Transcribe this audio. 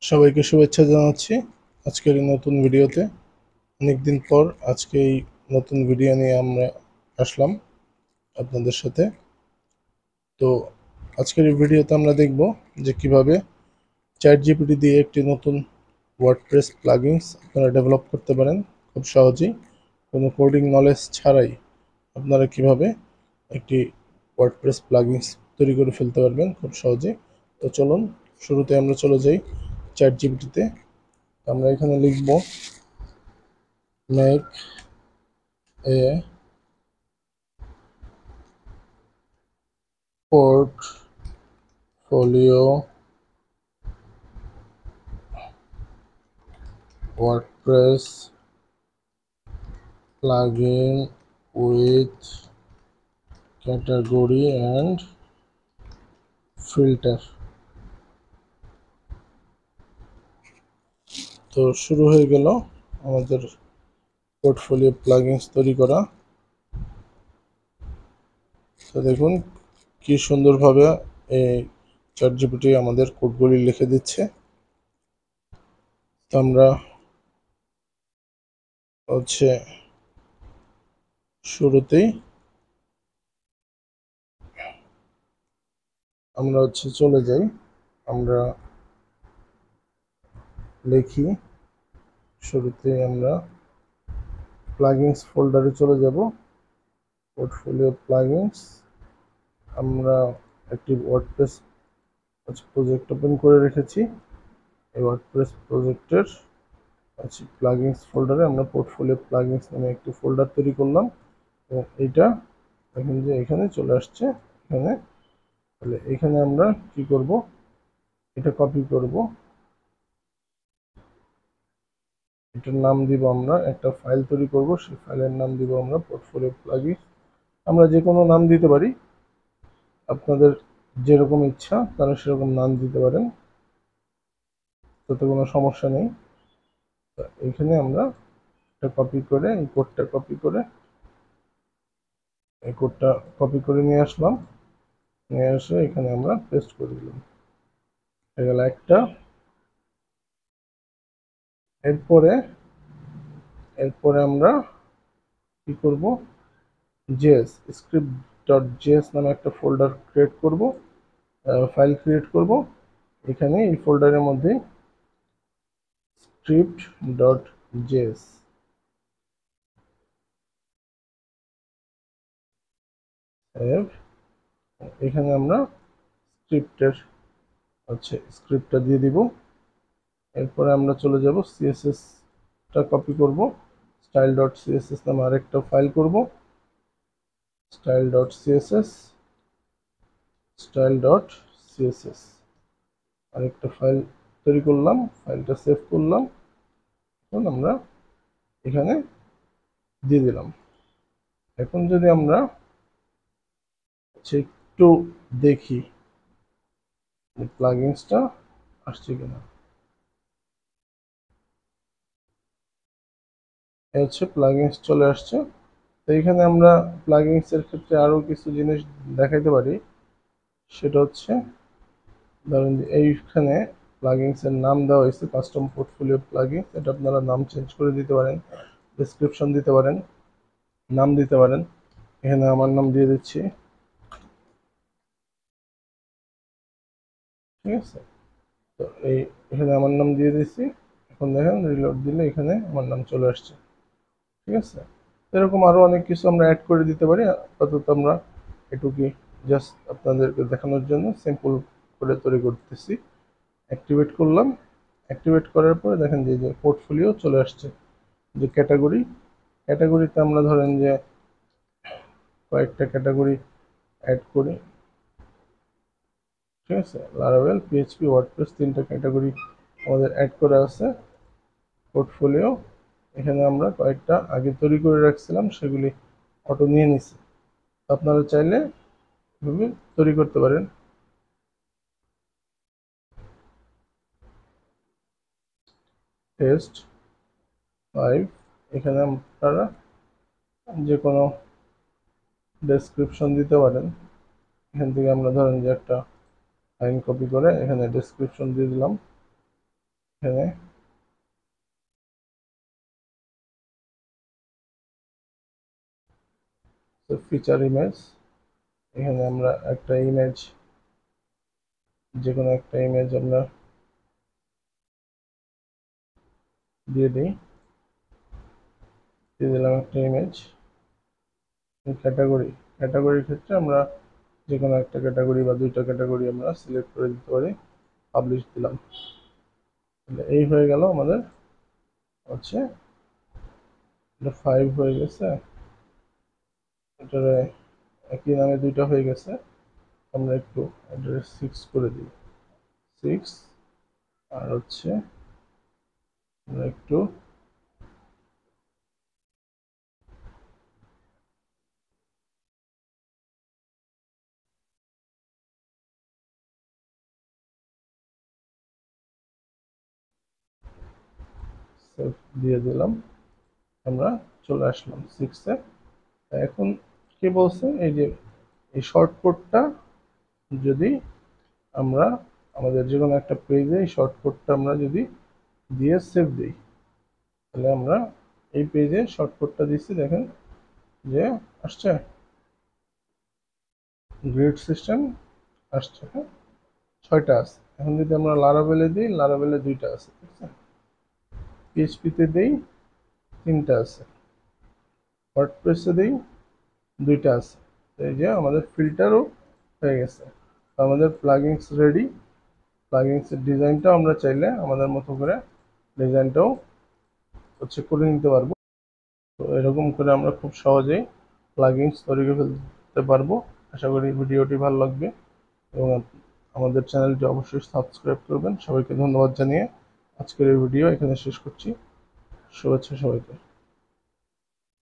সবাইকে শুভেচ্ছা জানাচ্ছি আজকের এই নতুন ভিডিওতে। অনেকদিন পর আজকে এই নতুন ভিডিও নিয়ে আমরা আসলাম আপনাদের সাথে। তো আজকের এই ভিডিওতে আমরা দেখব যে কিভাবে চ্যাট জিপিটি দিয়ে একটি নতুন ওয়ার্ডপ্রেস প্লাগইনস আপনারা ডেভেলপ করতে পারেন খুব সহজেই, কোনো কোডিং নলেজ ছাড়াই আপনারা কিভাবে একটি ওয়ার্ডপ্রেস প্লাগইনস তৈরি করে ফেলতে পারবেন খুব সহজেই। তো চলুন শুরুতে আমরা চলে যাই চ্যাট জিপিটিতে। আমরা এখানে লিখব make a portfolio WordPress plugin with category and filter। তো শুরু হয়ে গেল আমাদের পোর্টফোলিও প্লাগইনস তৈরি করা। তো দেখুন কি সুন্দরভাবে এই চ্যাট জিপিটি আমাদের কোডগুলি লিখে দিচ্ছে। তো আমরা হচ্ছে শুরুতেই আমরা চলে যাই, আমরা লিখি শুরুতেই আমরা প্লাগইনস ফোল্ডারে চলে যাব। পোর্টফোলিও প্লাগইনস, আমরা একটি ওয়ার্ডপ্রেস প্রজেক্ট ওপেন করে রেখেছি। এই ওয়ার্ডপ্রেস প্রজেক্টের প্লাগইনস ফোল্ডারে আমরা পোর্টফোলিও প্লাগইনস নামে একটি ফোল্ডার তৈরি করলাম এবং এইটা দেখুন যে এখানে চলে আসছে। এখানে তাহলে এখানে আমরা কি করব, এটা কপি করব, এটার নাম দিব, আমরা একটা ফাইল তৈরি করব, সেই ফাইলের নাম দিব আমরা পোর্টফোলিও প্লাগইনস। আমরা যে কোনো নাম দিতে পারি, আপনাদের যেরকম ইচ্ছা তারা সেরকম নাম দিতে পারেন, তাতে কোনো সমস্যা নেই। এখানে আমরা এটা কপি করে এই কোডটা কপি করে নিয়ে আসলাম, নিয়ে এসে এখানে আমরা পেস্ট করে দিলাম, হয়ে গেল একটা। এরপরে আমরা কি করব, জেএস স্ক্রিপ্ট ডট জেএস নামে একটা ফোল্ডার ক্রিয়েট করব, ফাইল ক্রিয়েট করব। এখানে এই ফোল্ডারের মধ্যে স্ক্রিপ্ট ডট জেএস, এখানে আমরা স্ক্রিপ্টটা দিয়ে দিব। এরপরে আমরা চলে যাব সিএসএসটা কপি করব, স্টাইল ডট সিএসএস নামে আরেকটা ফাইল করব, স্টাইল ডট সিএসএস আরেকটা ফাইল তৈরি করলাম, ফাইলটা সেভ করলাম। এখন আমরা এখানে দিয়ে দিলাম। এখন যদি আমরা একটু দেখি প্লাগইনসটা আসছে কিনা। প্লাগইনস চলে আসছে। তো এখানে আমরা প্লাগইনস এর ক্ষেত্রে আরো কিছু জিনিস দেখাইতে পারি, সেটা হচ্ছে ধরেন যে এইখানে প্লাগইনস এর নাম দেওয়া হয়েছে কাস্টম পোর্টফোলিও প্লাগইনস, এটা আপনারা নাম চেঞ্জ করে দিতে পারেন, ডেসক্রিপশন দিতে পারেন, নাম দিতে পারেন। এখানে আমার নাম দিয়ে দিচ্ছি, ঠিক আছে। তো এখানে আমার নাম দিয়ে দিচ্ছি। এখন দেখেন রিলোড দিলে এখানে আমার নাম চলে আসছে, ঠিক আছে। এরকম আরো অনেক কিছু আমরা অ্যাড করে দিতে পারি। আপাতত আমরা এটুকুই জাস্ট আপনাদেরকে দেখানোর জন্য সিম্পল করে তৈরি করতেছি। অ্যাক্টিভেট করলাম, অ্যাক্টিভেট করার পরে দেখেন যে পোর্টফোলিও চলে আসছে। যে ক্যাটাগরিতে আমরা ধরেন যে কয়েকটা ক্যাটাগরি অ্যাড করি, ঠিক আছে। লারাভেল, পিএইচপি, ওয়ার্ডপ্রেস, তিনটা ক্যাটাগরি আমাদের অ্যাড করা আছে পোর্টফোলিও। এখানে আমরা কয়েকটা আগে তৈরি করে রাখছিলাম, সেগুলি অটো নিয়ে নিছি। আপনারা চাইলে এভাবে তৈরি করতে পারেন। টেস্ট 5, এখানে আপনারা যে কোনো ডেসক্রিপশন দিতে পারেন। এখান থেকে আমরা ধরেন যে একটা লাইন কপি করে এখানে ডেসক্রিপশন দিয়ে দিলাম, এখানে ফিচার ইমেজ, এখানে আমরা একটা ইমেজ, যে কোনো একটা ইমেজ আমরা দিয়ে দিলাম একটা ইমেজ। ক্যাটাগরির ক্ষেত্রে আমরা যে কোনো একটা ক্যাটাগরি বা দুইটা ক্যাটাগরি আমরা সিলেক্ট করে দিতে পারি, পাবলিশ দিলাম। এই হয়ে গেল আমাদের হচ্ছে 5 হয়ে গেছে, এটারে একই নামে দুইটা হয়ে গেছে। আমরা একটু এটারে 6 করে দিই, 6। আর হচ্ছে আমরা একটু সেভ দিয়ে দিলাম, আমরা চলে আসলাম 6-এ। এখন কি বলছে, এই যে এই শর্টকাটটা যদি আমরা আমাদের যে কোনো একটা পেজে এই শর্টকাটটা আমরা যদি দিয়ে সেভ দিই, তাহলে আমরা এই পেজে শর্টকাটটা দিচ্ছি, দেখেন যে আসছে, গ্রিড সিস্টেম আসছে। হ্যাঁ, 6টা আছে। এখন যদি আমরা লারাভেলে দিই, লারাভেলে 2টা আছে, ঠিক আছে। পিএইচপিতে দিই 3টা আছে, ওয়ার্ডপ্রেসে দিই 2টা আছে। এই যে আমাদের ফিল্টারও হয়ে গেছে, আমাদের প্লাগইনস রেডি। প্লাগইনসের ডিজাইনটাও আমরা চাইলে আমাদের মতো করে ডিজাইনটাও হচ্ছে করে নিতে পারবো। তো এরকম করে আমরা খুব সহজেই প্লাগইনস তৈরি করে ফেলতে পারবো। আশা করি ভিডিওটি ভালো লাগবে এবং আমাদের চ্যানেলটি অবশ্যই সাবস্ক্রাইব করবেন। সবাইকে ধন্যবাদ জানিয়ে আজকের এই ভিডিও এখানে শেষ করছি। শুভেচ্ছা সবাইকে।